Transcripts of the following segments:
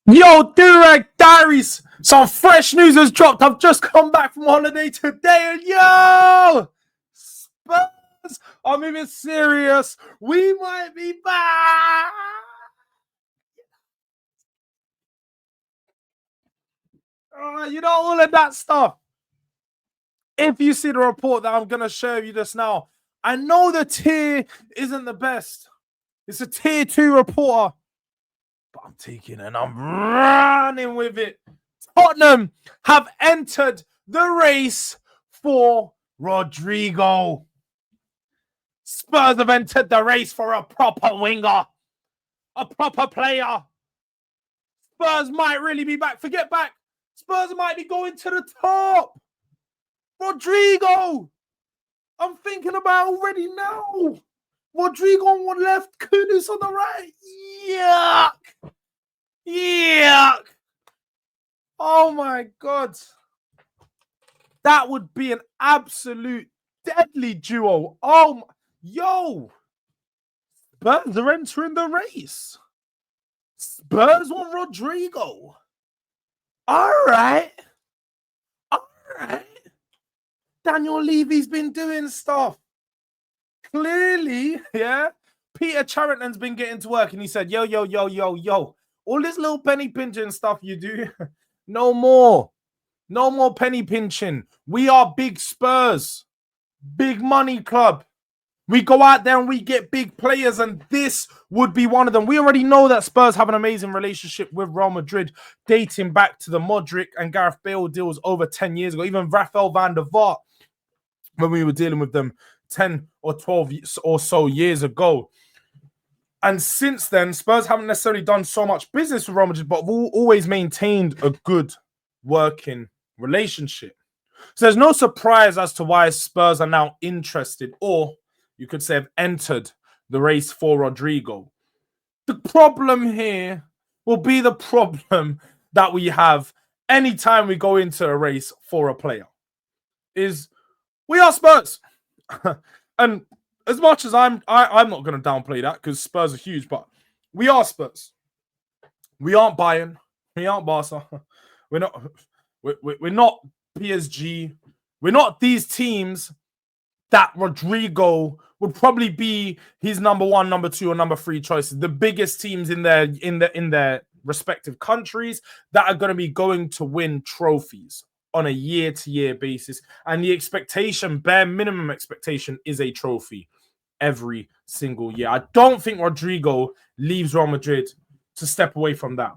Yo, Durag Diaries! Some fresh news has dropped. I've just come back from holiday today, and yo! Spurs are moving serious. We might be back. All of that stuff. If you see the report that I'm going to share with you just now, I know the tier isn't the best. It's a tier 2 reporter. But I'm taking it and I'm running with it. Tottenham have entered the race for RODRYGO. Spurs have entered the race for a proper winger, a proper player. Spurs might really be back. Forget back. Spurs might be going to the top. RODRYGO. I'm thinking about already now. RODRYGO on one left, Kudus on the right. Yuck. Yuck. Oh my God. That would be an absolute deadly duo. Yo. Spurs are entering the race. Spurs want RODRYGO. All right. Daniel Levy's been doing stuff. Clearly, yeah. Peter Charrington's been getting to work and he said, yo. All this little penny pinching stuff you do, no more. No more penny pinching. We are big Spurs. Big money club. We go out there and we get big players, and this would be one of them. We already know that Spurs have an amazing relationship with Real Madrid, dating back to the Modric and Gareth Bale deals over 10 years ago. Even Rafael van der Vaart, when we were dealing with them 10 or 12 or so years ago. And since then, Spurs haven't necessarily done so much business with Real Madrid, but have always maintained a good working relationship. So there's no surprise as to why Spurs are now interested, or you could say have entered the race for RODRYGO. The problem here will be the problem that we have anytime we go into a race for a player. Is we are Spurs. And as much as I'm not going to downplay that because Spurs are huge, but we are Spurs. We aren't Bayern. We aren't Barca. We're not PSG. We're not these teams that RODRYGO would probably be his number 1, number 2, or number 3 choices. The biggest teams in their respective countries that are going to be going to win trophies on a year-to-year basis. And the expectation, bare minimum expectation, is a trophy every single year. I don't think RODRYGO leaves Real Madrid to step away from that.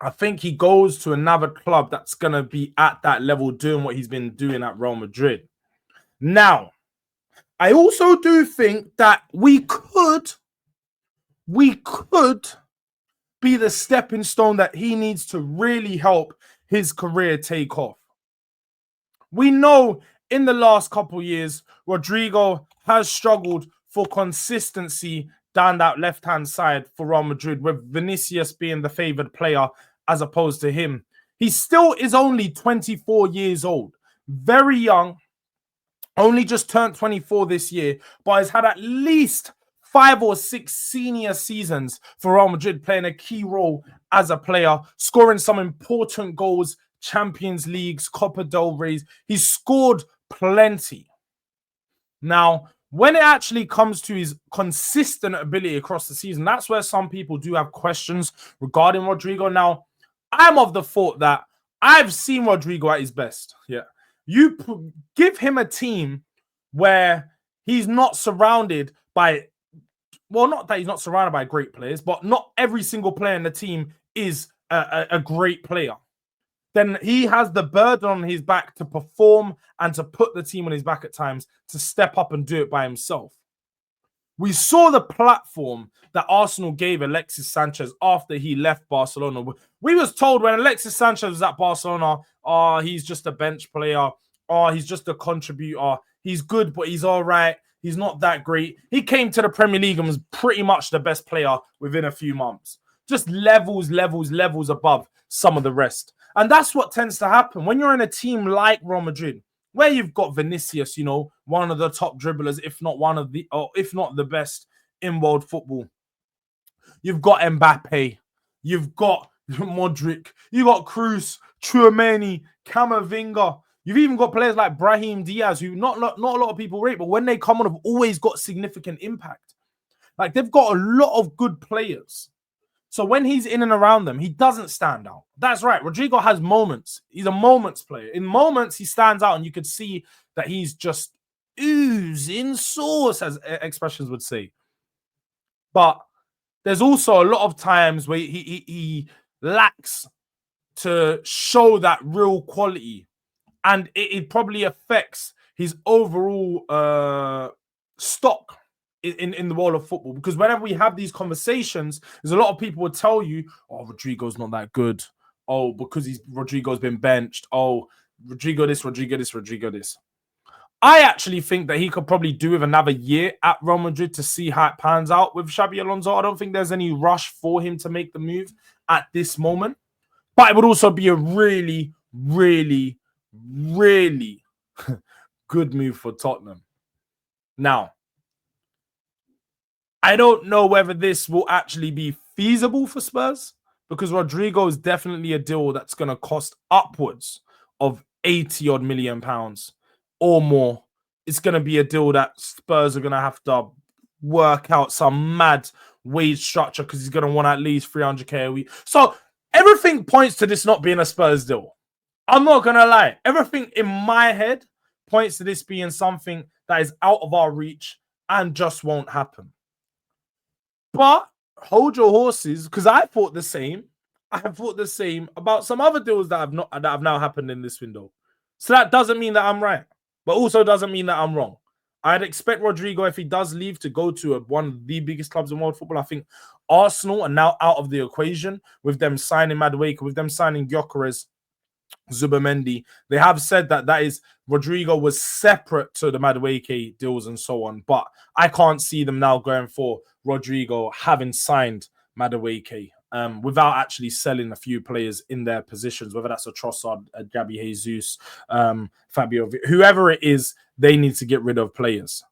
I think he goes to another club that's going to be at that level doing what he's been doing at Real Madrid. Now, I also do think that we could be the stepping stone that he needs to really help his career take off. We know in the last couple of years, RODRYGO has struggled for consistency down that left-hand side for Real Madrid, with Vinicius being the favored player as opposed to him. He still is only 24 years old, very young, only just turned 24 this year, but has had at least 5 or 6 senior seasons for Real Madrid, playing a key role as a player, scoring some important goals, Champions Leagues, Copa del Rey's. He's scored plenty. Now, when it actually comes to his consistent ability across the season, that's where some people do have questions regarding RODRYGO. Now, I'm of the thought that I've seen RODRYGO at his best. Yeah. You give him a team where he's not surrounded by, well, not that he's not surrounded by great players, but not every single player in the team is a great player. Then he has the burden on his back to perform and to put the team on his back at times to step up and do it by himself. We saw the platform that Arsenal gave Alexis Sanchez after he left Barcelona. We was told when Alexis Sanchez was at Barcelona, he's just a bench player. He's just a contributor. He's good, but he's all right. He's not that great. He came to the Premier League and was pretty much the best player within a few months. Just levels above some of the rest. And that's what tends to happen when you're in a team like Real Madrid, where you've got Vinicius, one of the top dribblers, if not the best in world football. You've got Mbappe. You've got Modric. You got Cruz, Tchouameni, Camavinga. You've even got players like Brahim Diaz, who not a lot of people rate, but when they come on, have always got significant impact. Like, they've got a lot of good players. So when he's in and around them, he doesn't stand out. That's right. Rodrygo has moments. He's a moments player. In moments, he stands out, and you could see that he's just oozing sauce, as expressions would say. But there's also a lot of times where he lacks to show that real quality, and it probably affects his overall stock in the world of football. Because whenever we have these conversations, there's a lot of people would tell you, oh, Rodrygo's not that good. Oh, because Rodrygo's been benched. Oh, Rodrygo this. I actually think that he could probably do with another year at Real Madrid to see how it pans out with Xabi Alonso. I don't think there's any rush for him to make the move at this moment. But it would also be a really, really, really good move for Tottenham. Now, I don't know whether this will actually be feasible for Spurs, because Rodrygo is definitely a deal that's going to cost upwards of 80-odd million pounds or more. It's going to be a deal that Spurs are going to have to work out some mad wage structure, because he's going to want at least 300k a week. So everything points to this not being a Spurs deal. I'm not going to lie. Everything in my head points to this being something that is out of our reach and just won't happen. But hold your horses, because I thought the same. I thought the same about some other deals that have now happened in this window. So that doesn't mean that I'm right, but also doesn't mean that I'm wrong. I'd expect Rodrygo, if he does leave, to go to one of the biggest clubs in world football. I think Arsenal are now out of the equation with them signing Madueke, with them signing Gyökeres, Zubimendi. They have said that Rodrygo was separate to the Madueke deals and so on, but I can't see them now going for Rodrygo having signed Madueke without actually selling a few players in their positions, whether that's a Trossard, a Gabi Jesus, Fabio, whoever it is. They need to get rid of players.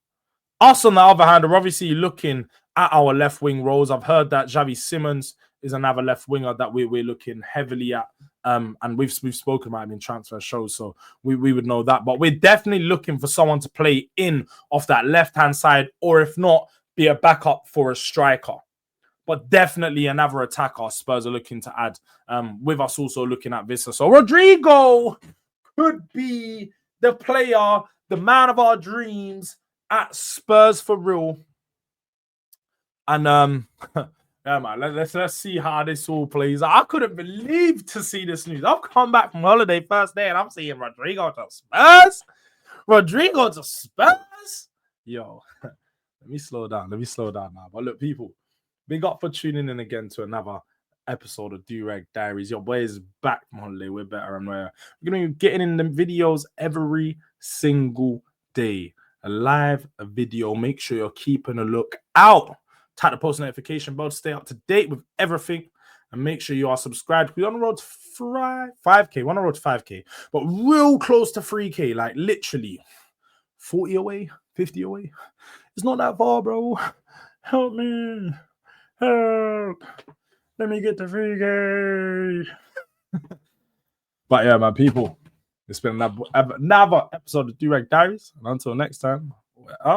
Us, on the other hand, are obviously looking at our left wing roles. I've heard that Xavi Simons is another left winger that we're looking heavily at. And we've spoken about him in transfer shows, so we would know that. But we're definitely looking for someone to play in off that left-hand side, or if not, be a backup for a striker. But definitely another attacker Spurs are looking to add, with us also looking at Vista. So Rodrygo could be the player, the man of our dreams at Spurs for real. And yeah, man, let's see how this all plays out. I couldn't believe to see this news. I've come back from holiday first day and I'm seeing Rodrygo to Spurs. Rodrygo to Spurs. Yo, let me slow down now. But look, people, big up for tuning in again to another episode of Durag Diaries. Your boy is back from holiday. We're better and we're going to be getting in the videos every single day. A live video. Make sure you're keeping a look out. Tap the post notification bell to stay up to date with everything, and make sure you are subscribed. We're on the road to 5K. We're on the road to 5K, but real close to 3K. Like literally 40 away, 50 away. It's not that far, bro. Help me. Help. Let me get to 3K. But yeah, my people, it's been another episode of Durag Diaries. And until next time, we're out.